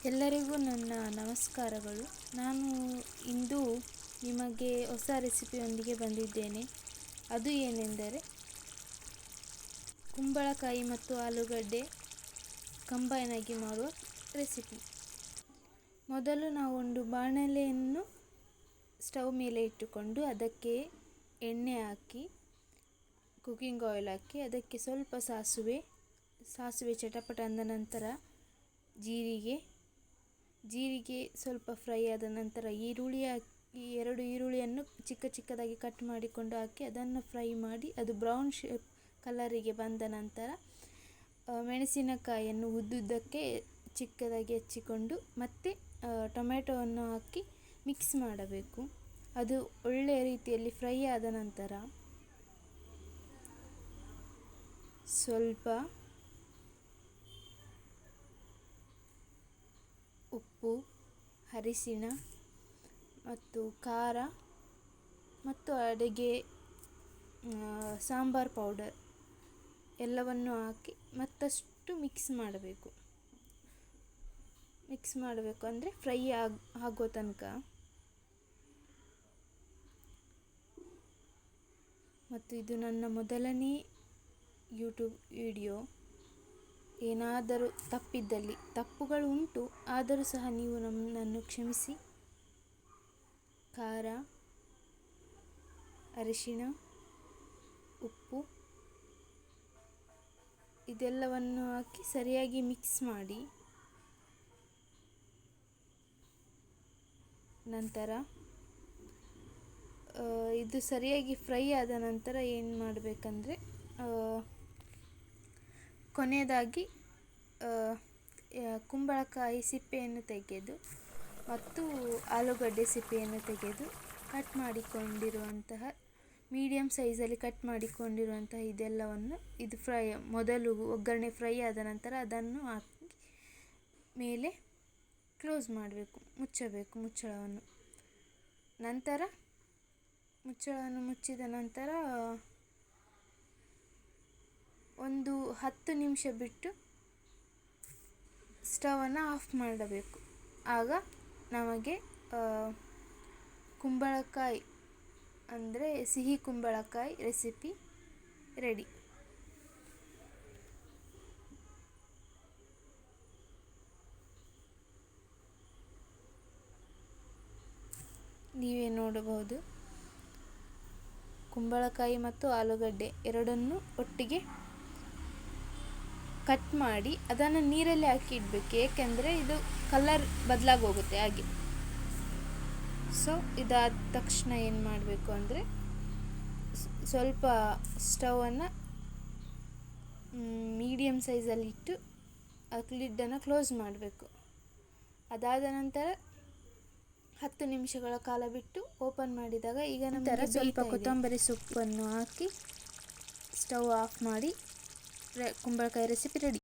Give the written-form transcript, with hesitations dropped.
ಎಲ್ಲರಿಗೂ ನನ್ನ ನಮಸ್ಕಾರಗಳು. ನಾನು ಇಂದು ನಿಮಗೆ ಹೊಸ ರೆಸಿಪಿಯೊಂದಿಗೆ ಬಂದಿದ್ದೇನೆ. ಅದು ಏನೆಂದರೆ ಕುಂಬಳಕಾಯಿ ಮತ್ತು ಆಲೂಗಡ್ಡೆ ಕಂಬೈನ್ ಆಗಿ ಮಾಡುವ ರೆಸಿಪಿ. ಮೊದಲು ನಾವು ಒಂದು ಬಾಣಲೆಯನ್ನು ಸ್ಟವ್ ಮೇಲೆ ಇಟ್ಟುಕೊಂಡು ಅದಕ್ಕೆ ಎಣ್ಣೆ ಹಾಕಿ, ಕುಕ್ಕಿಂಗ್ ಆಯಿಲ್ ಹಾಕಿ, ಅದಕ್ಕೆ ಸ್ವಲ್ಪ ಸಾಸಿವೆ ಚಟಪಟ ಅಂದ ನಂತರ ಜೀರಿಗೆ ಸ್ವಲ್ಪ ಫ್ರೈ ಆದ ನಂತರ ಈರುಳ್ಳಿ ಹಾಕಿ, 2 ಈರುಳ್ಳಿಯನ್ನು ಚಿಕ್ಕ ಚಿಕ್ಕದಾಗಿ ಕಟ್ ಮಾಡಿಕೊಂಡು ಹಾಕಿ ಅದನ್ನು ಫ್ರೈ ಮಾಡಿ ಅದು ಬ್ರೌನ್ ಕಲರಿಗೆ ಬಂದ ನಂತರ ಮೆಣಸಿನಕಾಯಿಯನ್ನು ಉದ್ದುದ್ದಕ್ಕೆ ಚಿಕ್ಕದಾಗಿ ಹೆಚ್ಚಿಕೊಂಡು ಮತ್ತೆ ಟೊಮೆಟೊವನ್ನು ಹಾಕಿ ಮಿಕ್ಸ್ ಮಾಡಬೇಕು. ಅದು ಒಳ್ಳೆಯ ರೀತಿಯಲ್ಲಿ ಫ್ರೈ ಆದ ನಂತರ ಸ್ವಲ್ಪ ಉಪ್ಪು, ಅರಿಶಿಣ ಮತ್ತು ಖಾರ ಮತ್ತು ಅಡುಗೆ ಸಾಂಬಾರ್ ಪೌಡರ್ ಎಲ್ಲವನ್ನು ಹಾಕಿ ಮತ್ತಷ್ಟು ಮಿಕ್ಸ್ ಮಾಡಬೇಕು ಅಂದರೆ ಫ್ರೈ ಆಗೋ ತನಕ. ಮತ್ತು ಇದು ನನ್ನ ಮೊದಲನೇ ಯೂಟ್ಯೂಬ್ ವಿಡಿಯೋ. ಏನಾದರೂ ತಪ್ಪಿದ್ದಲ್ಲಿ, ತಪ್ಪುಗಳು ಉಂಟು, ಆದರೂ ಸಹ ನೀವು ನನ್ನನ್ನು ಕ್ಷಮಿಸಿ. ಖಾರ, ಅರಿಶಿಣ, ಉಪ್ಪು ಇದೆಲ್ಲವನ್ನು ಹಾಕಿ ಸರಿಯಾಗಿ ಮಿಕ್ಸ್ ಮಾಡಿ ನಂತರ ಇದು ಸರಿಯಾಗಿ ಫ್ರೈ ಆದ ನಂತರ ಏನು ಮಾಡಬೇಕಂದ್ರೆ ಕೊನೆಯದಾಗಿ ಕುಂಬಳಕಾಯಿ ಸಿಪ್ಪೆಯನ್ನು ತೆಗೆದು ಮತ್ತು ಆಲೂಗಡ್ಡೆ ಸಿಪ್ಪೆಯನ್ನು ತೆಗೆದು ಕಟ್ ಮಾಡಿಕೊಂಡಿರುವಂತಹ ಮೀಡಿಯಮ್ ಸೈಜಲ್ಲಿ ಕಟ್ ಮಾಡಿಕೊಂಡಿರುವಂತಹ ಇದೆಲ್ಲವನ್ನು ಮೊದಲು ಒಗ್ಗರಣೆ ಫ್ರೈ ಆದ ನಂತರ ಅದನ್ನು ಹಾಕಿ ಮೇಲೆ ಕ್ಲೋಸ್ ಮಾಡಬೇಕು, ಮುಚ್ಚಬೇಕು ಮುಚ್ಚಳವನ್ನು. ನಂತರ ಮುಚ್ಚಳವನ್ನು ಮುಚ್ಚಿದ ನಂತರ ಒಂದು 10 ನಿಮಿಷ ಬಿಟ್ಟು ಸ್ಟವನ್ನು ಆಫ್ ಮಾಡಬೇಕು. ಆಗ ನಮಗೆ ಕುಂಬಳಕಾಯಿ ಅಂದರೆ ಸಿಹಿ ಕುಂಬಳಕಾಯಿ ರೆಸಿಪಿ ರೆಡಿ. ನೀವೇ ನೋಡಬಹುದು, ಕುಂಬಳಕಾಯಿ ಮತ್ತು ಆಲೂಗಡ್ಡೆ ಎರಡನ್ನೂ ಒಟ್ಟಿಗೆ ಕಟ್ ಮಾಡಿ ಅದನ್ನು ನೀರಲ್ಲಿ ಹಾಕಿ ಇಡಬೇಕು, ಏಕೆಂದರೆ ಇದು ಕಲರ್ ಬದಲಾಗೋಗುತ್ತೆ ಹಾಗೆ. ಸೊ ಇದಾದ ತಕ್ಷಣ ಏನು ಮಾಡಬೇಕು ಅಂದರೆ ಸ್ವಲ್ಪ ಸ್ಟವನ್ನು ಮೀಡಿಯಮ್ ಸೈಜಲ್ಲಿ ಇಟ್ಟು ಲಿಡ್ಡನ್ನು ಕ್ಲೋಸ್ ಮಾಡಬೇಕು. ಅದಾದ ನಂತರ 10 ನಿಮಿಷಗಳ ಕಾಲ ಬಿಟ್ಟು ಓಪನ್ ಮಾಡಿದಾಗ ಈಗ ನಂತರ ಸ್ವಲ್ಪ ಕೊತ್ತಂಬರಿ ಸೊಪ್ಪನ್ನು ಹಾಕಿ ಸ್ಟವ್ ಆಫ್ ಮಾಡಿ ಕುಂಬಳಕಾಯಿ ರೆಸಿಪಿ ರೆಡಿ.